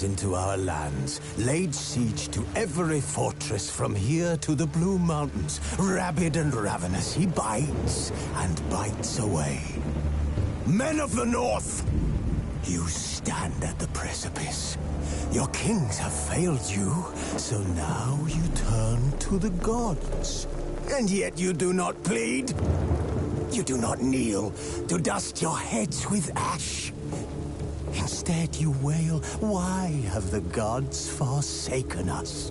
comes into our lands, laid siege to every fortress from here to the Blue Mountains. Rabid and ravenous, he bites and bites away. Men of the North, you stand at the precipice. Your kings have failed you, so now you turn to the gods. And yet you do not plead. You do not kneel to dust your heads with ash. Instead you wail, why have the gods forsaken us?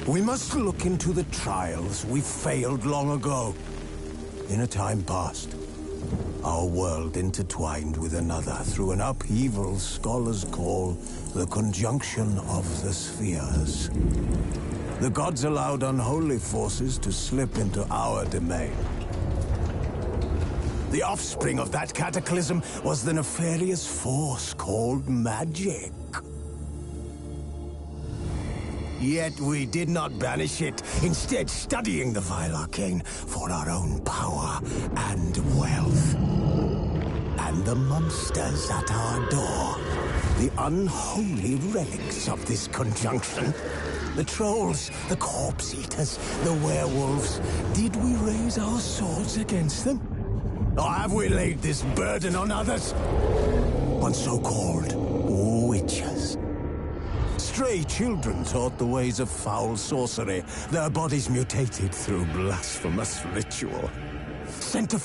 We must look into the trials we failed long ago. In a time past, our world intertwined with another through an upheaval scholars call the conjunction of the spheres. The gods allowed unholy forces to slip into our domain. The offspring of that cataclysm was the nefarious force called magic. Yet we did not banish it, instead studying the vile arcane for our own power and wealth. And the monsters at our door, the unholy relics of this conjunction. The trolls, the corpse eaters, the werewolves. Did we raise our swords against them? Or have we laid this burden on others? On so-called witches. Stray children taught the ways of foul sorcery, their bodies mutated through blasphemous ritual. Sent to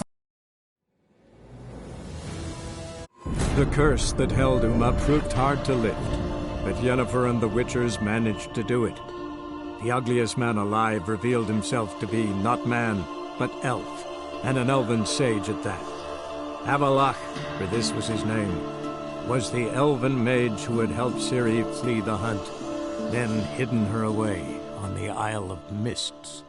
The curse that held Uma proved hard to lift, but Yennefer and the Witchers managed to do it. The ugliest man alive revealed himself to be not man, but elf, and an elven sage at that. Avallac'h, for this was his name, was the elven mage who had helped Ciri flee the hunt, then hidden her away on the Isle of Mists.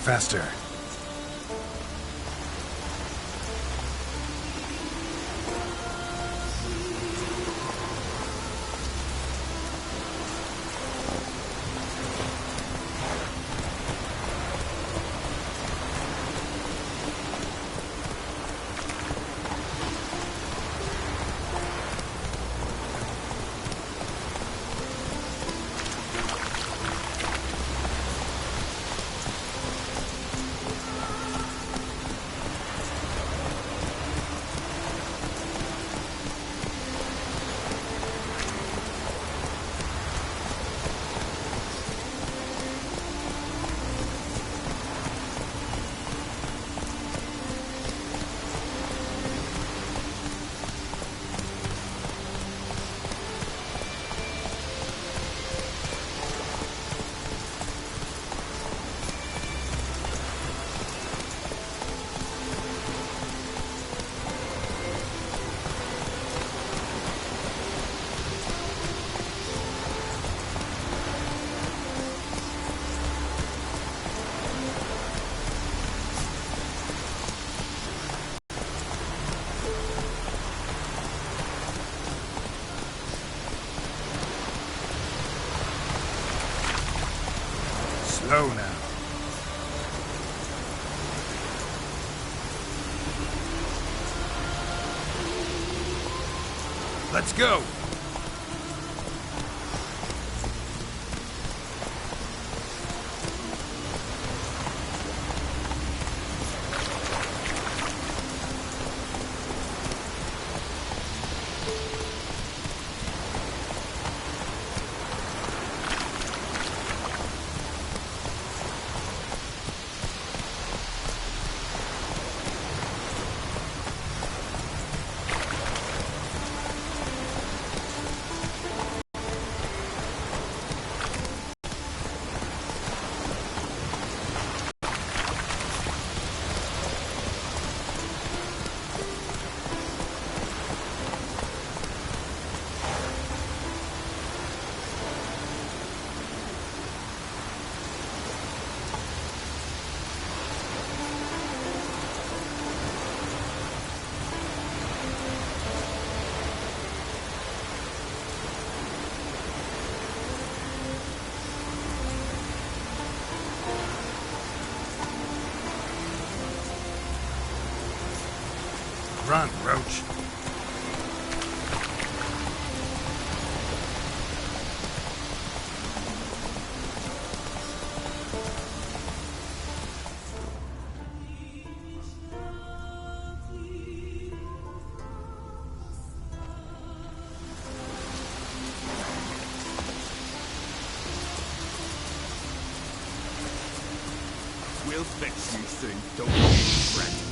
Faster. Slow now. Let's go! Run, Roach. We'll fix you soon, don't fret.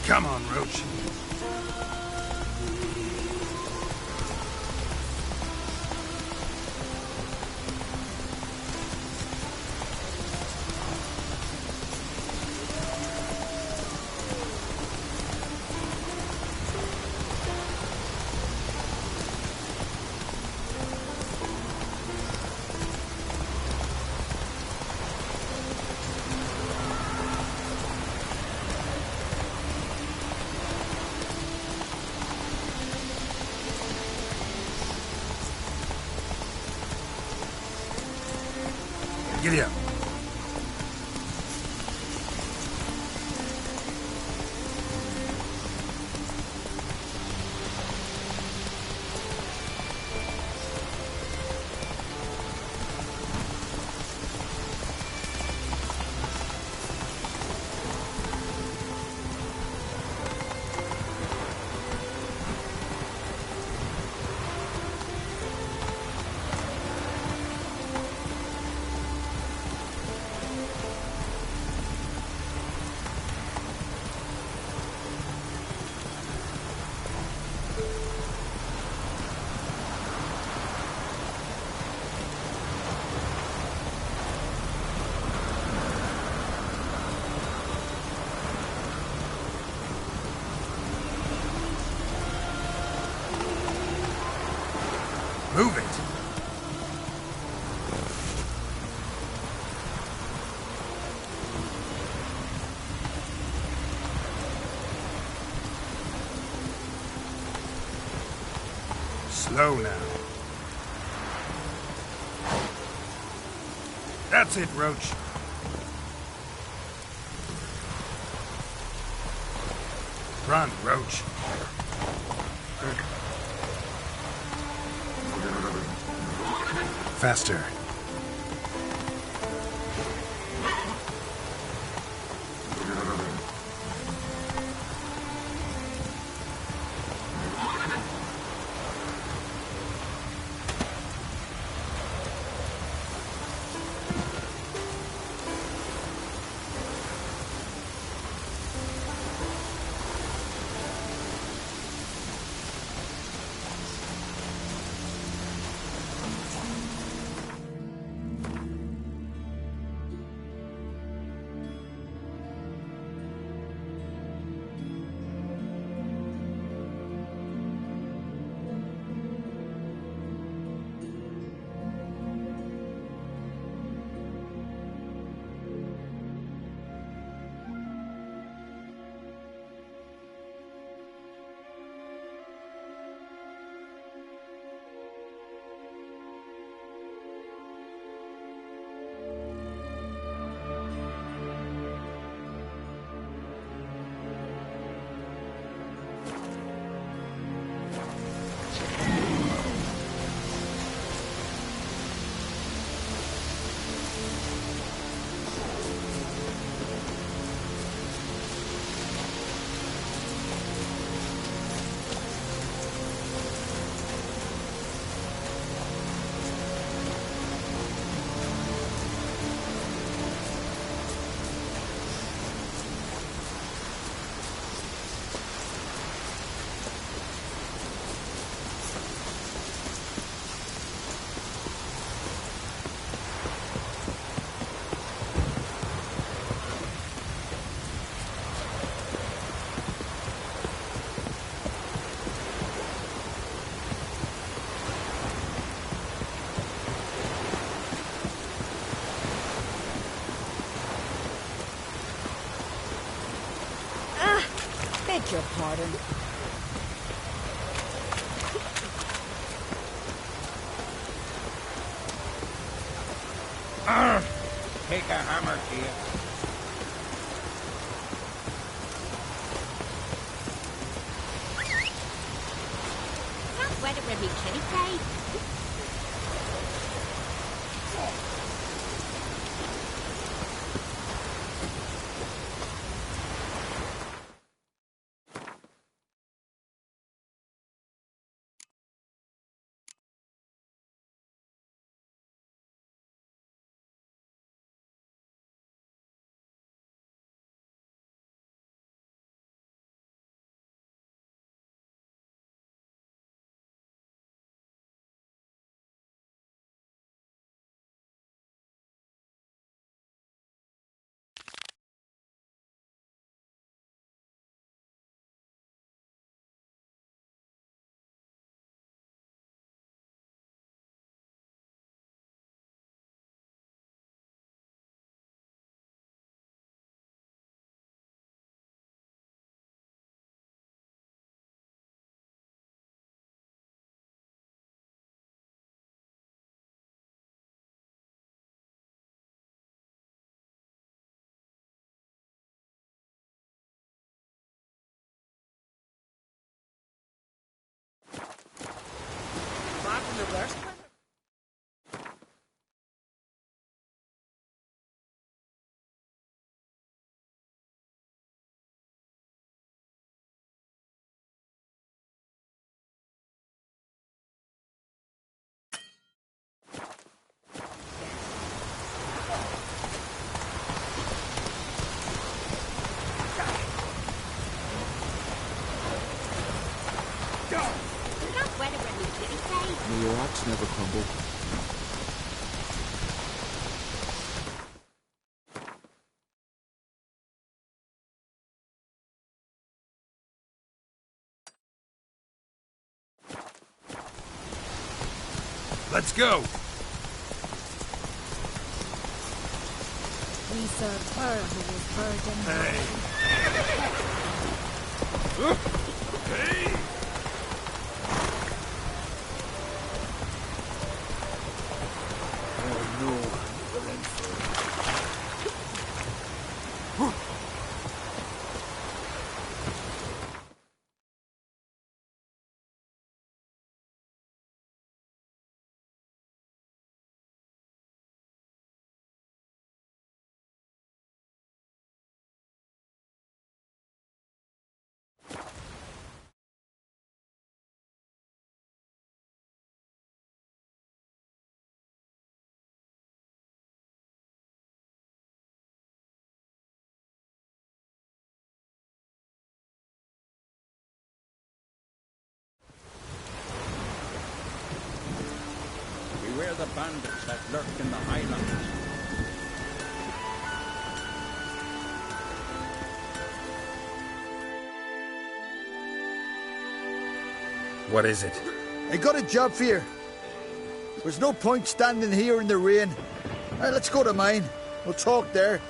Come on, Roach. Giddy up. Move it! Slow now. That's it, Roach. Run, Roach. faster. Beg your pardon. Take a hammer, dear. Not weather every kitty day. Back in the worst weather. Not weather every kitty day. May your axe never crumble. Let's go! We serve her who is burdened. Hey! Hey! the bandits that lurk in the highlands. What is it? I got a job for you. There's no point standing here in the rain. Let's go to mine. We'll talk there.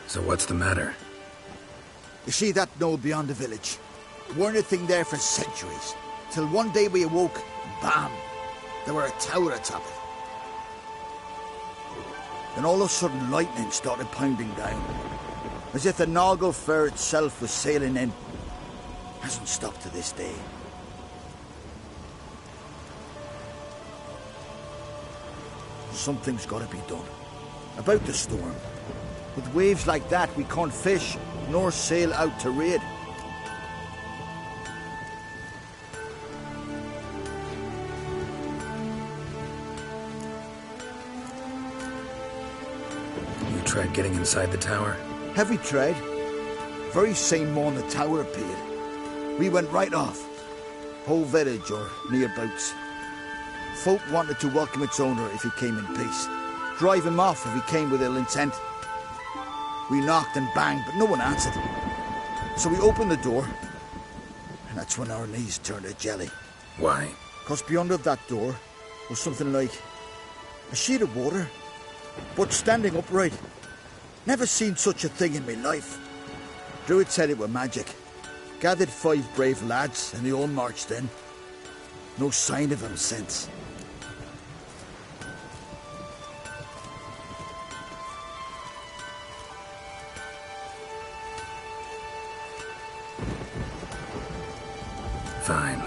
So what's the matter? You see that knoll beyond the village? Weren't a thing there for centuries. Till one day we awoke, and bam! There were a tower atop it. Then all of a sudden lightning started pounding down. As if the Noggle Fair itself was sailing in. Hasn't stopped to this day. Something's gotta be done. About the storm. With waves like that, we can't fish, nor sail out to raid. You tried getting inside the tower? Have we tried? Very same morning the tower appeared. We went right off. Whole village or nearabouts. Folk wanted to welcome its owner if he came in peace. Drive him off if he came with ill intent. We knocked and banged, but no one answered. So we opened the door, and that's when our knees turned to jelly. Why? 'Cause beyond of that door was something like a sheet of water, but standing upright. Never seen such a thing in my life. Druid said it were magic. Gathered 5 brave lads, and they all marched in. No sign of him since. Fine.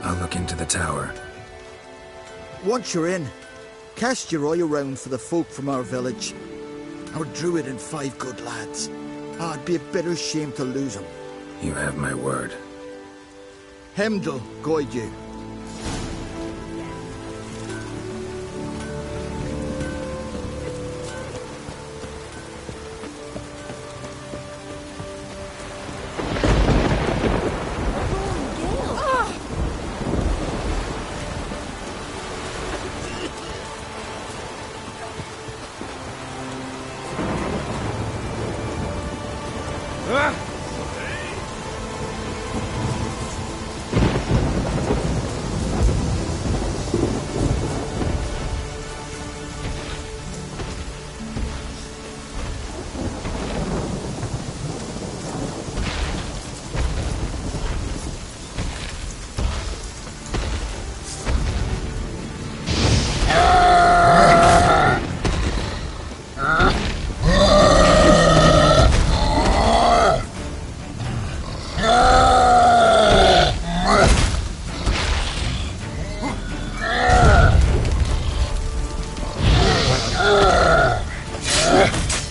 I'll look into the tower. Once you're in, cast your eye around for the folk from our village. Our druid and 5 good lads. It'd be a bitter shame to lose them. You have my word. Heimdall guide you.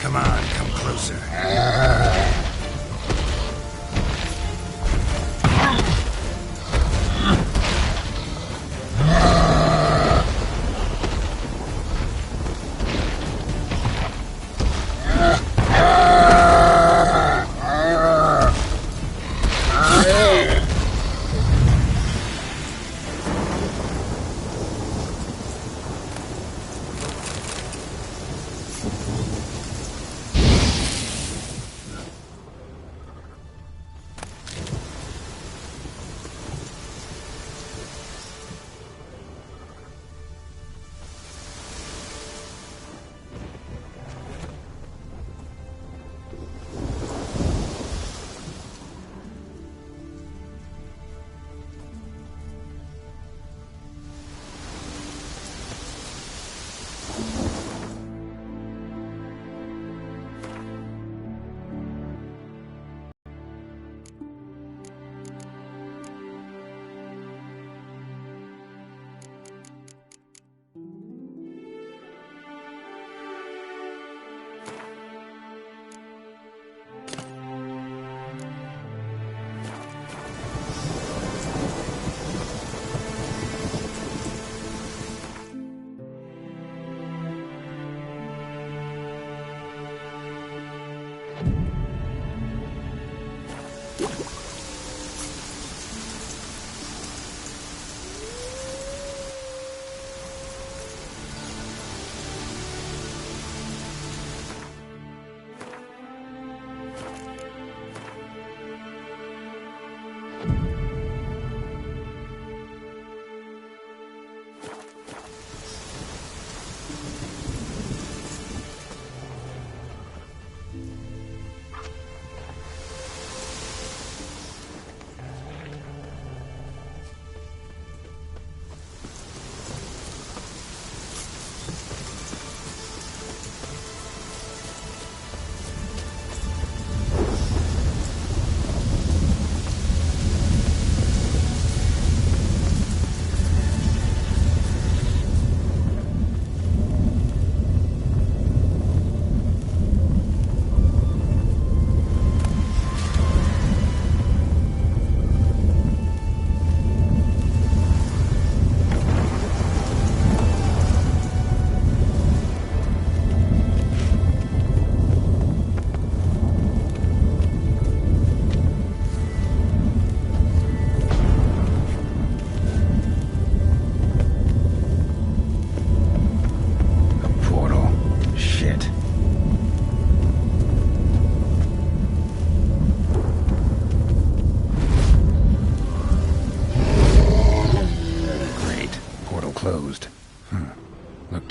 Come on, come closer.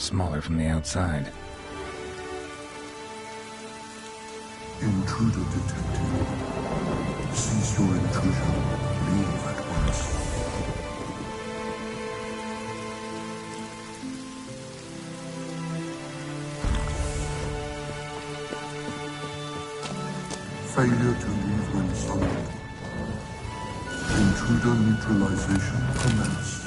Smaller from the outside. Intruder detected. Cease your intrusion. Leave at once. Failure to leave when summoned. Intruder neutralization commenced.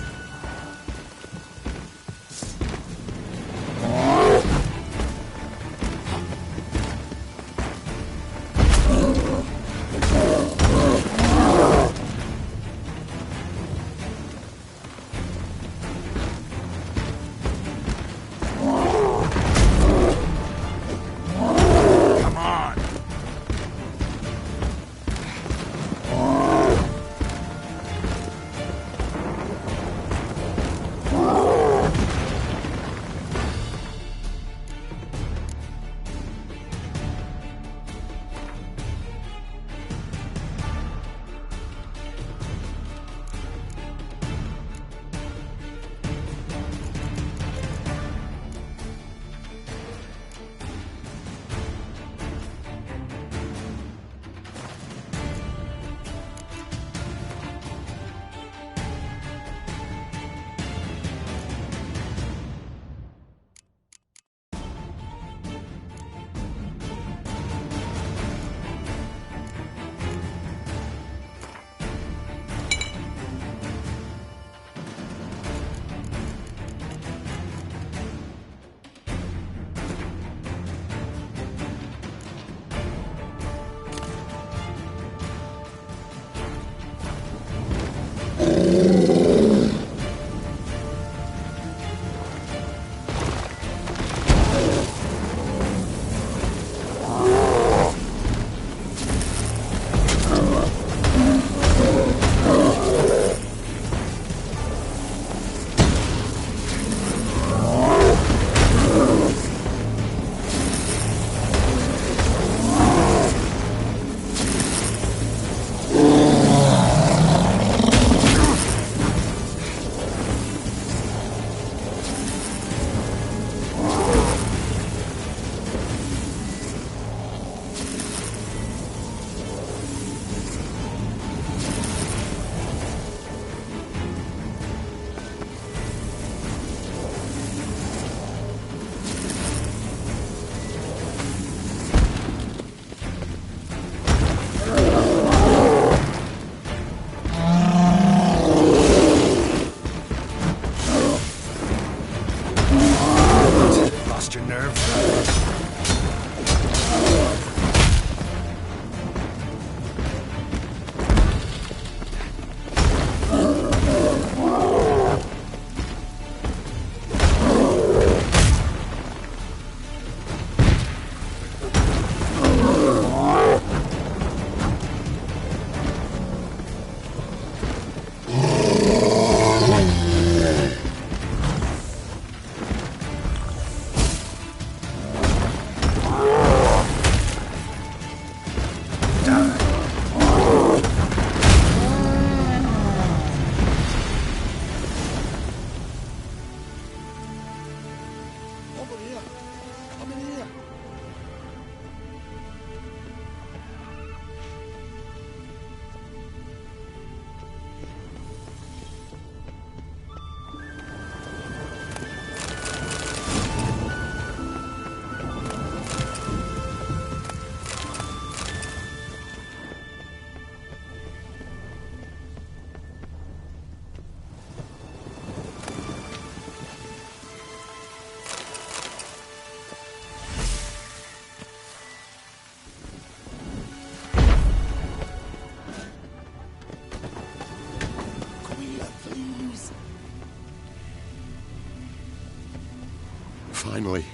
Finally,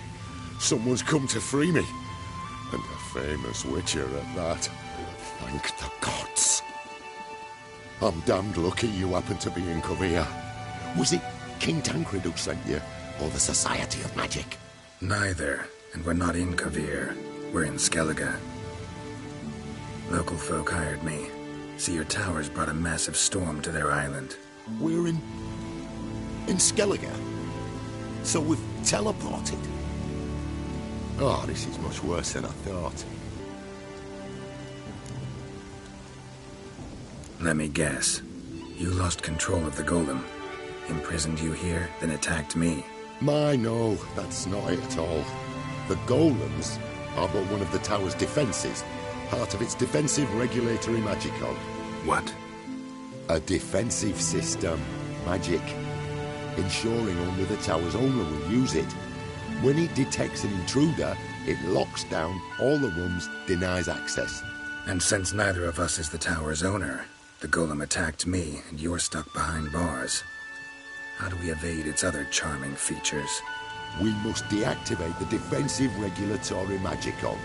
someone's come to free me. And a famous witcher at that. Thank the gods. I'm damned lucky you happen to be in Kovir. Was it King Tancred who sent you, or the Society of Magic? Neither, and we're not in Kovir. We're in Skellige. Local folk hired me. See, your towers brought a massive storm to their island. We're in Skellige? So we've teleported. Oh, this is much worse than I thought. Let me guess. You lost control of the golem. Imprisoned you here, then attacked me. No, that's not it at all. The golems are but one of the tower's defenses, part of its defensive regulatory magicon. What? A defensive system. Magic. Ensuring only the tower's owner will use it. When it detects an intruder, it locks down all the rooms, denies access. And since neither of us is the tower's owner, the golem attacked me, and you're stuck behind bars. How do we evade its other charming features? We must deactivate the defensive regulatory magicon.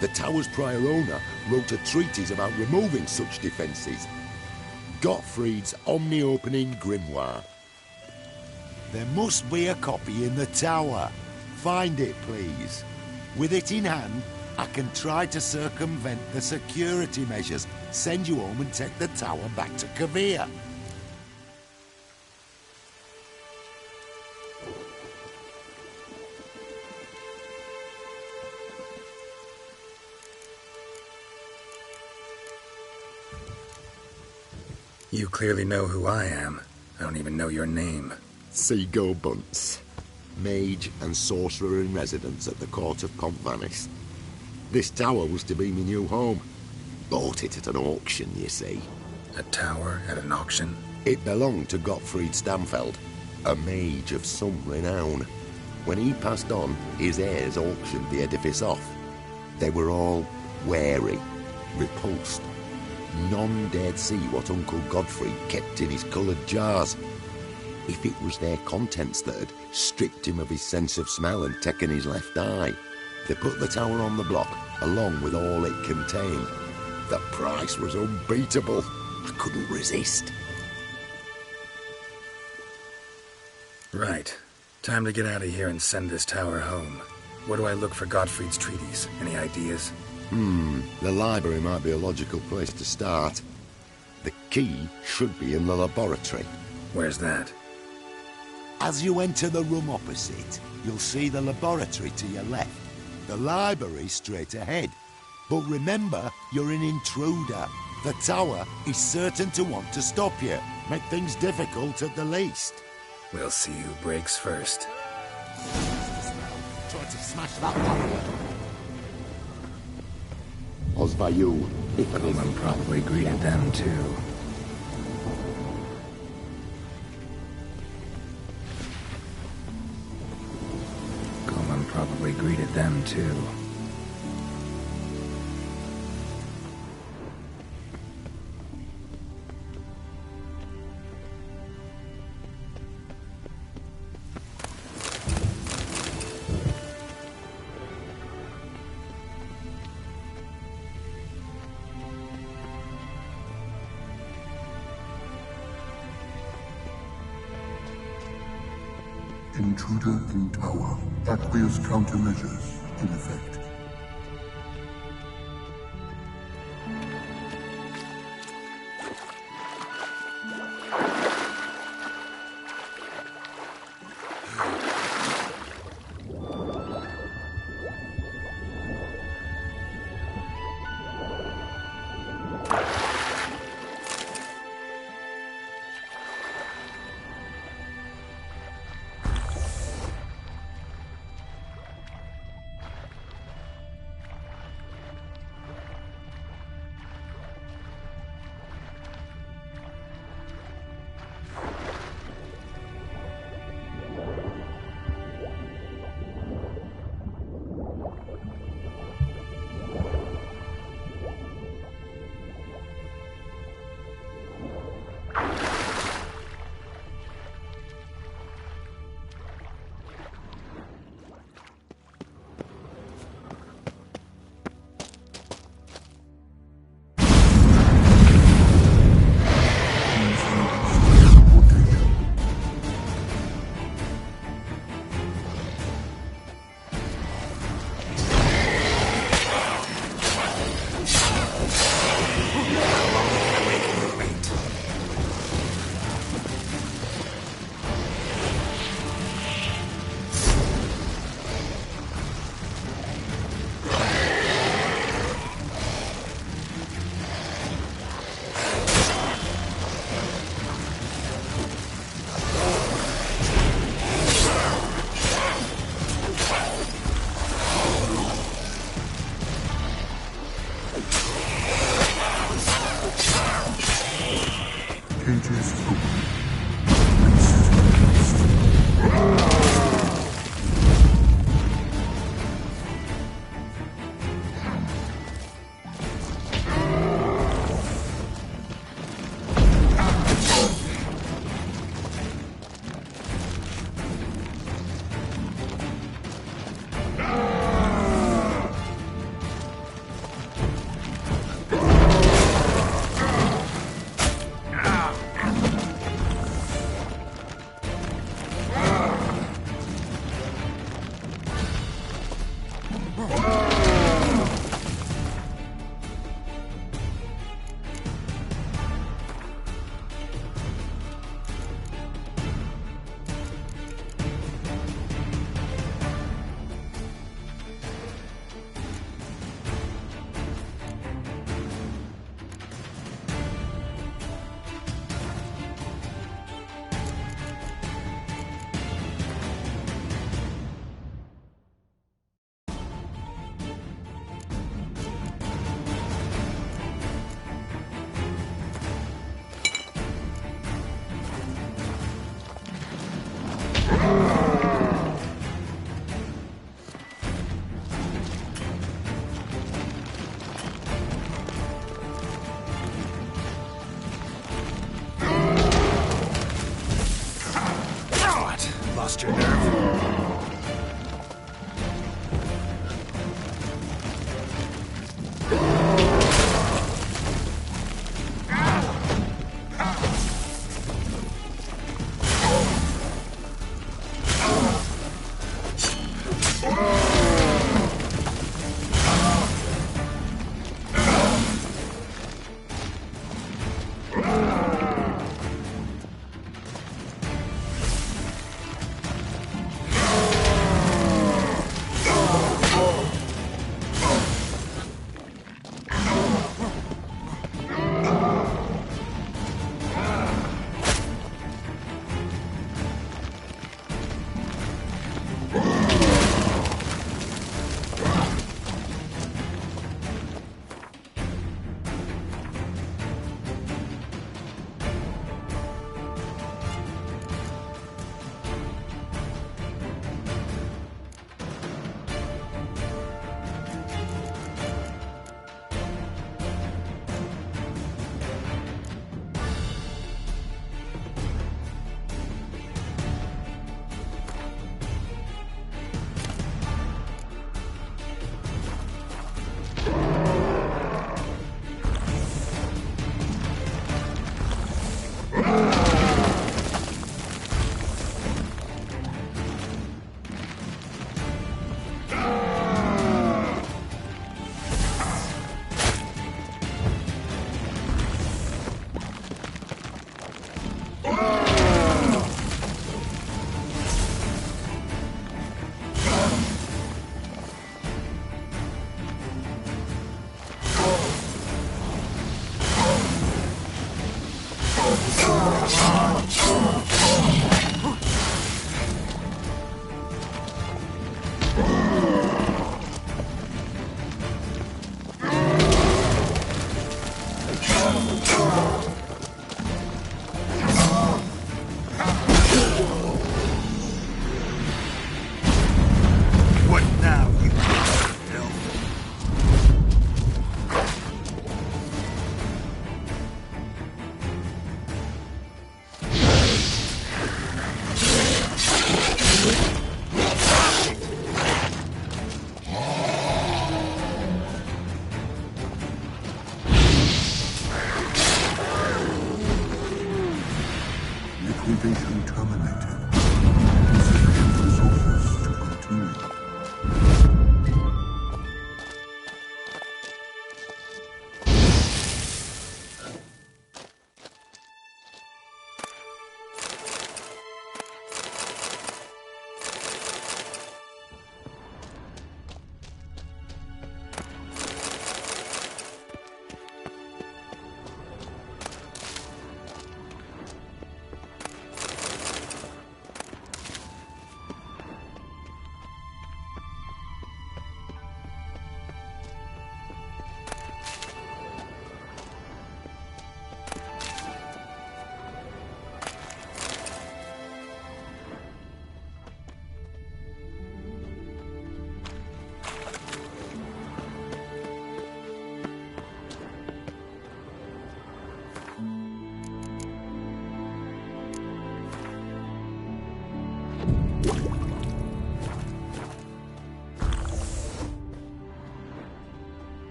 The tower's prior owner wrote a treatise about removing such defenses. Gottfried's Omni-Opening Grimoire. There must be a copy in the tower. Find it, please. With it in hand, I can try to circumvent the security measures, send you home and take the tower back to Kavir. You clearly know who I am. I don't even know your name. Seago Bunce. Mage and sorcerer in residence at the court of Comte Vanis. This tower was to be my new home. Bought it at an auction, you see. A tower at an auction? It belonged to Gottfried Stamfeld, a mage of some renown. When he passed on, his heirs auctioned the edifice off. They were all wary, repulsed. None dared see what Uncle Godfrey kept in his coloured jars. If it was their contents that had stripped him of his sense of smell and taken his left eye, they put the tower on the block, along with all it contained. The price was unbeatable. I couldn't resist. Right. Time to get out of here and send this tower home. Where do I look for Gottfried's treatise? Any ideas? The library might be a logical place to start. The key should be in the laboratory. Where's that? As you enter the room opposite, you'll see the laboratory to your left. The library straight ahead. But remember, you're an intruder. The tower is certain to want to stop you. Make things difficult at the least. We'll see who breaks first. Try to smash that barrier. Osvayu, Golem probably greeted them too. Golem probably greeted them too. Intruder in tower. Aqueous countermeasures in effect.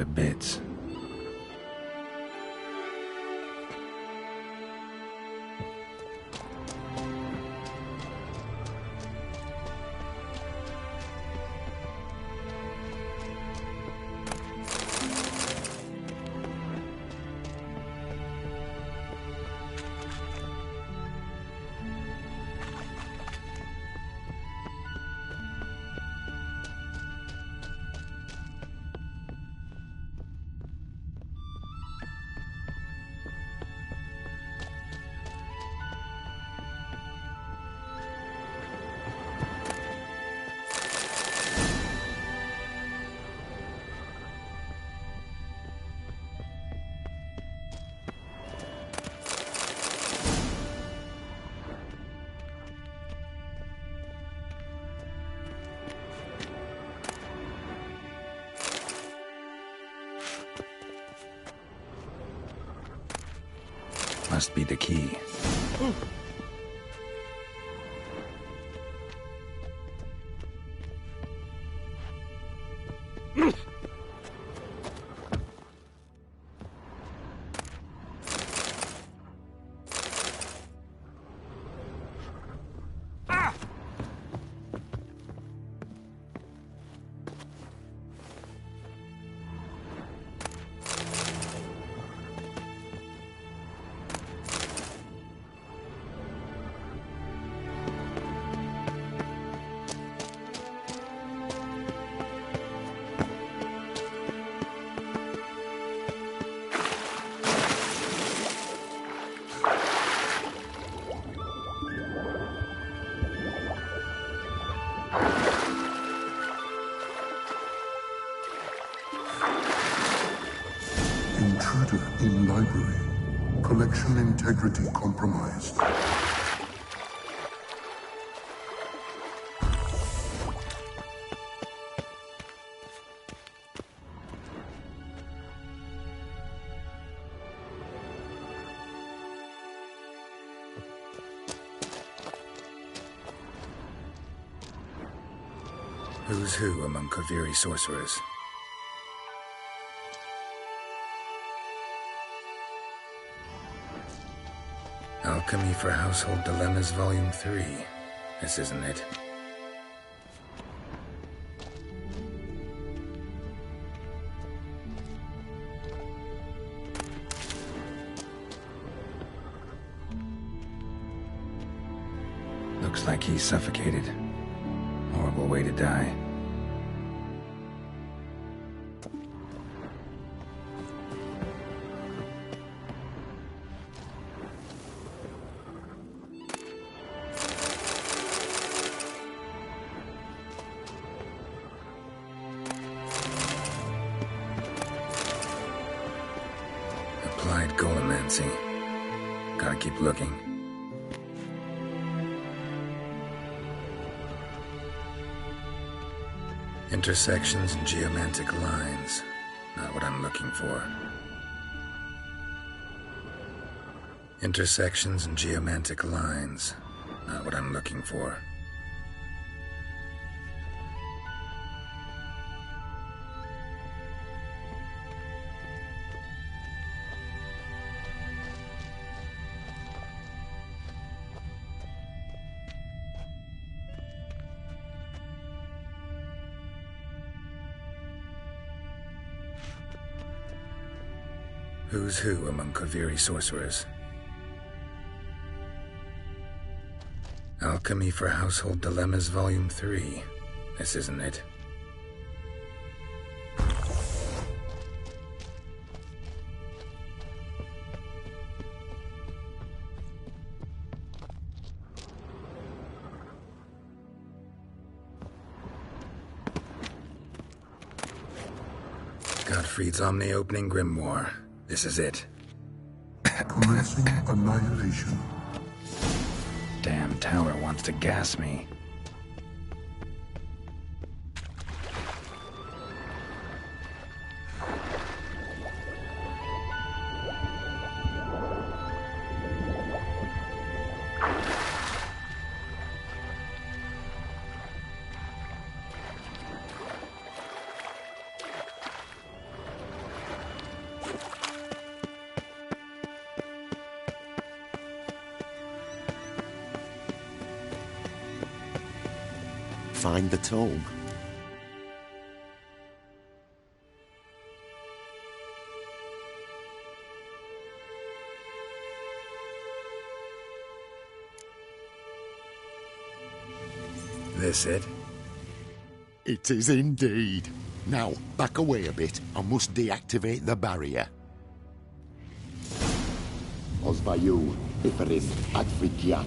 to bits. Must be the key. Intruder in library. Collection integrity compromised. Who's who among Kaviri sorcerers? Alchemy for Household Dilemmas, Volume 3. This isn't it. Looks like he's suffocated. Horrible way to die. Applied Golemancy. Gotta keep looking. Intersections and geomantic lines. Not what I'm looking for. Intersections and geomantic lines. Not what I'm looking for. Who's who among Kaviri sorcerers? Alchemy for Household Dilemmas, Volume 3. This isn't it. Gottfried's Omni-Opening Grimoire. This is it. Commencing annihilation. Damn tower wants to gas me. find the tome. This it? It is indeed. Now, back away a bit. I must deactivate the barrier. Osvayu, Iferin, Advigyat.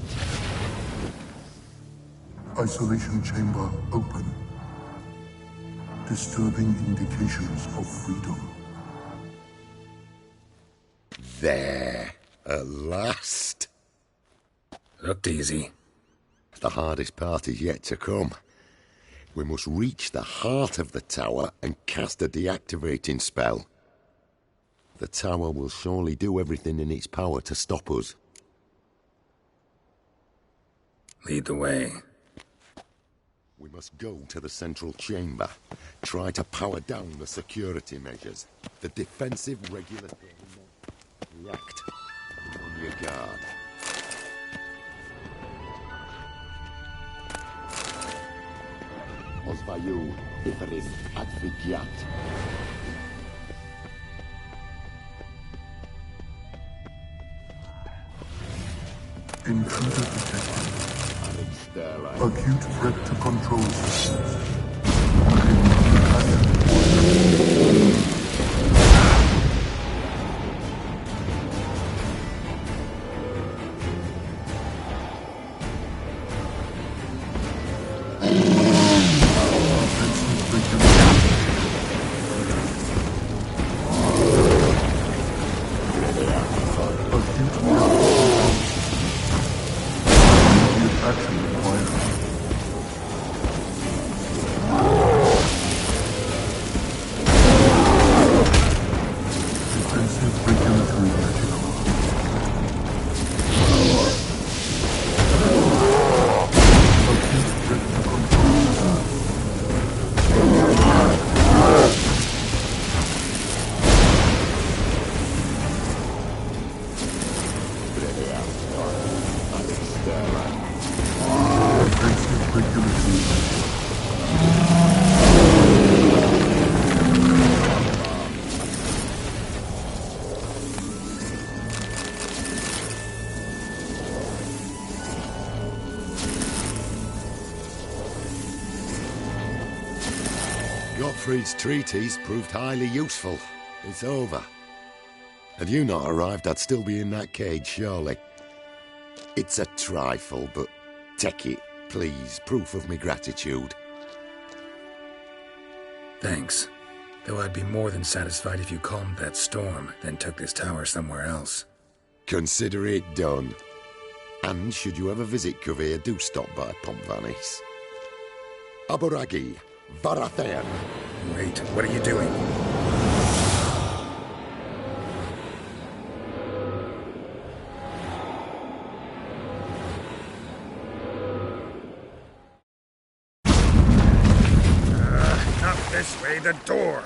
Isolation chamber open. Disturbing indications of freedom. There. At last. Looked easy. The hardest part is yet to come. We must reach the heart of the tower and cast a deactivating spell. The tower will surely do everything in its power to stop us. Lead the way. We must go to the central chamber. Try to power down the security measures. The defensive regulatory react. Be on your guard. Osvayu, Iferin, Advigyat. Intruder detected. Acute threat to control systems. Gottfried's treatise proved highly useful. It's over. Had you not arrived, I'd still be in that cage, surely. It's a trifle, but take it, please. Proof of me gratitude. Thanks. Though I'd be more than satisfied if you calmed that storm, then took this tower somewhere else. Consider it done. And should you ever visit Kovir, do stop by Pompvanis. Aburagi, Varathan. Wait, what are you doing? Not this way, the door.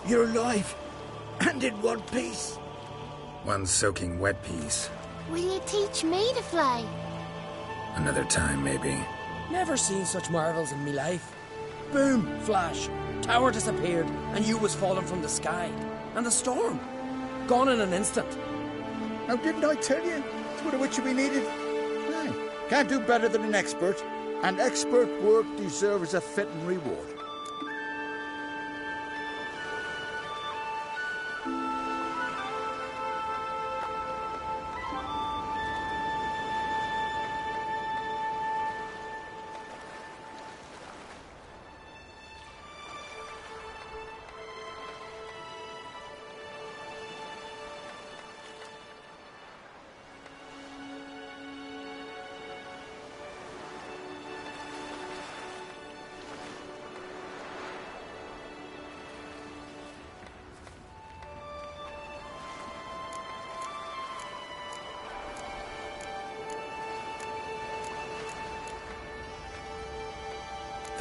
You're alive, and in one piece. One soaking wet piece. Will you teach me to fly? Another time, maybe. Never seen such marvels in me life. Boom, flash, tower disappeared, and you was falling from the sky. And the storm, gone in an instant. Now, didn't I tell you? It's what a witcher we needed. Aye. Can't do better than an expert, and expert work deserves a fitting reward.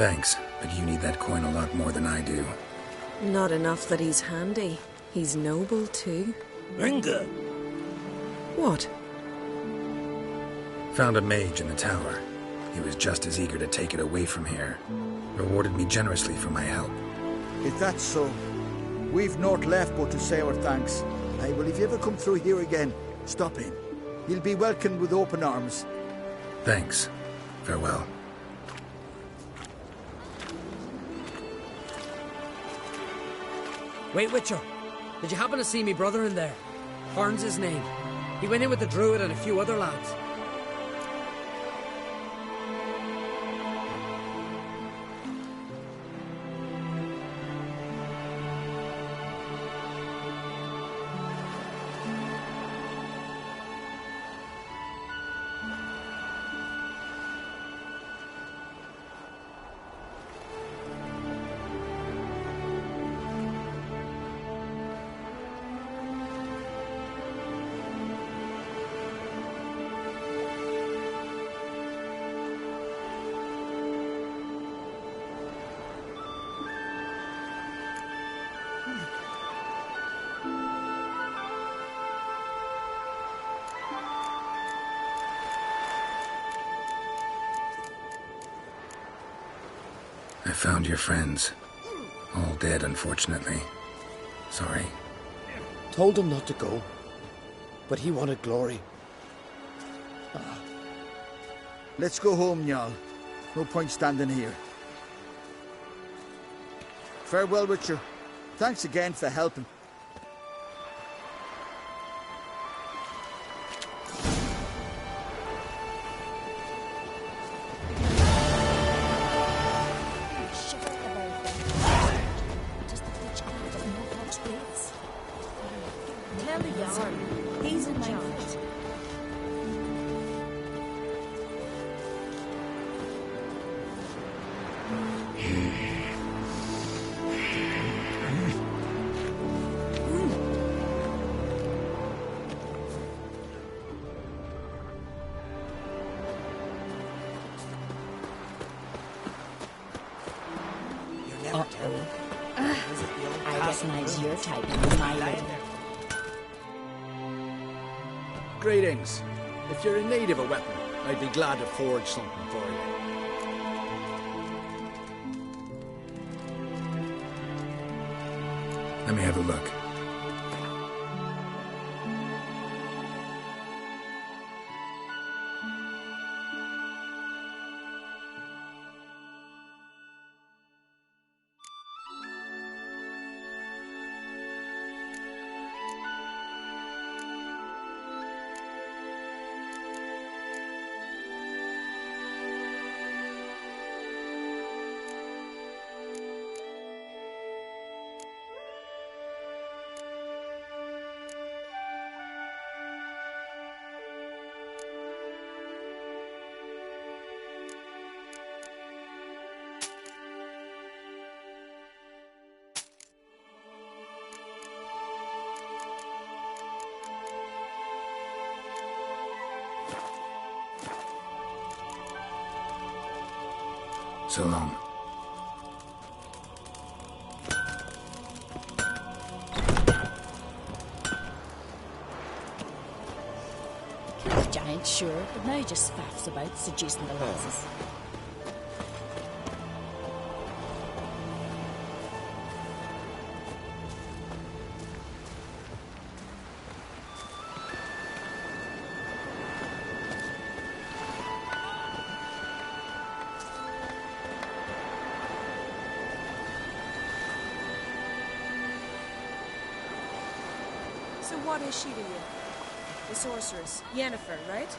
Thanks, but you need that coin a lot more than I do. Not enough that he's handy. He's noble, too. Inga! What? Found a mage in the tower. He was just as eager to take it away from here. Rewarded me generously for my help. If that's so, we've naught left but to say our thanks. Aye, well, if you ever come through here again, stop in. You'll be welcomed with open arms. Thanks. Farewell. Wait, Witcher. Did you happen to see me brother in there? Horn's his name. He went in with the druid and a few other lads. I found your friends. All dead, unfortunately. Sorry. Told him not to go, but he wanted glory. Let's go home, Jarl. No point standing here. Farewell, Witcher. Thanks again for helping. Tell the yarn. He's in charge. I recognize your type in my lady. Greetings. If you're in need of a weapon, I'd be glad to forge something for you. Let me have a look. So long. Killed the giant, sure, but now he just faffs about seducing the lasses. So what is she to you? The sorceress, Yennefer, right?